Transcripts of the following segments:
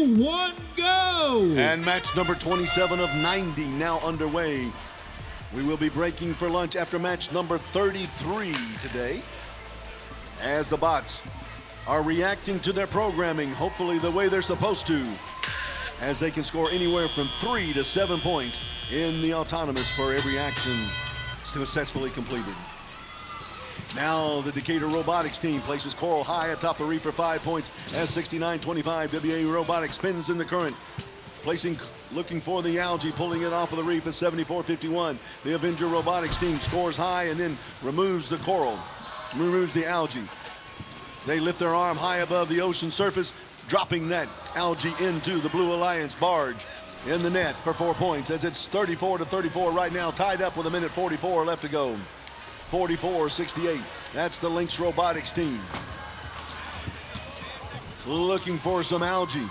2, 1, go! And match number 27 of 90 now underway. We will be breaking for lunch after match number 33 today, as the bots are reacting to their programming, hopefully the way they're supposed to, as they can score anywhere from 3 to 7 points in the autonomous for every action successfully completed. Now the Decatur Robotics team places Coral high atop the reef for 5 points as 69-25. WA Robotics spins in the current, looking for the algae, pulling it off of the reef at 74-51. The Avenger Robotics team scores high and then removes the coral, removes the algae. They lift their arm high above the ocean surface, dropping that algae into the Blue Alliance barge in the net for 4 points, as it's 34-34 right now, tied up with 1:44 left to go. 44-68. That's the Lynx Robotics team. Looking for some algae,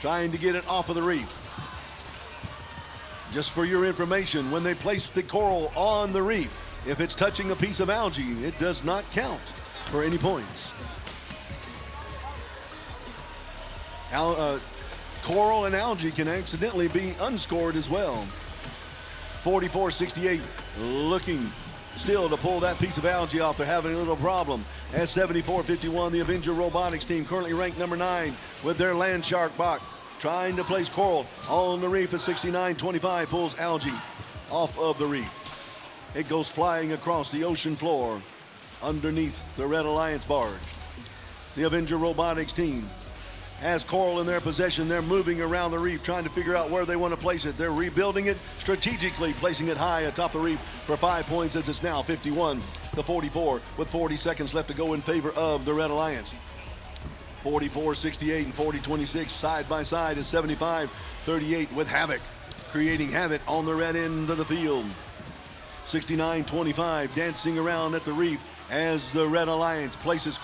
trying to get it off of the reef. Just for your information, when they place the coral on the reef, if it's touching a piece of algae, it does not count for any points. Coral and algae can accidentally be unscored as well. 44-68, looking still to pull that piece of algae off. They're having a little problem. At 74-51, the Avenger Robotics team, currently ranked number 9 with their Land Shark bot, trying to place coral on the reef at 69-25, pulls algae off of the reef. It goes flying across the ocean floor underneath the Red Alliance barge. The Avenger Robotics team has coral in their possession. They're moving around the reef, trying to figure out where they want to place it. They're rebuilding it strategically, placing it high atop the reef for 5 points, as it's now 51-44 with 40 seconds left to go in favor of the Red Alliance. 44-68 and 40-26 side by side is 75-38 with Havoc, creating havoc on the red end of the field. 69-25 dancing around at the reef as the Red Alliance places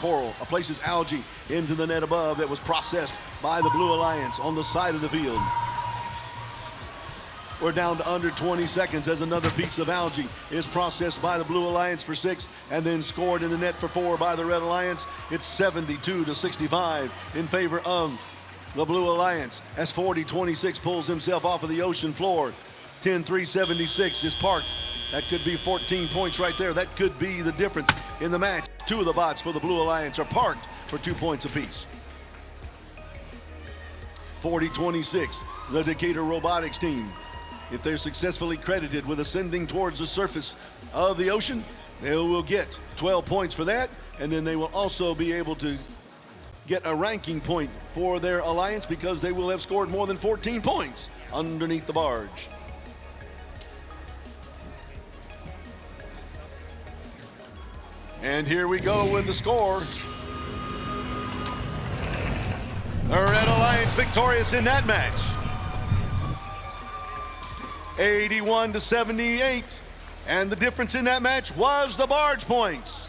algae into the net above that was processed by the Blue Alliance on the side of the field. We're down to under 20 seconds as another piece of algae is processed by the Blue Alliance for 6 and then scored in the net for 4 by the Red Alliance. It's 72-65 in favor of the Blue Alliance as 40-26 pulls himself off of the ocean floor. 10-3-76 is parked. That could be 14 points right there. That could be the difference in the match. 2 of the bots for the Blue Alliance are parked for 2 points apiece. 40-26, the Decatur Robotics team, if they're successfully credited with ascending towards the surface of the ocean, they will get 12 points for that, and then they will also be able to get a ranking point for their alliance because they will have scored more than 14 points underneath the barge. And here we go with the score. The Red Alliance victorious in that match. 81-78. And the difference in that match was the barge points.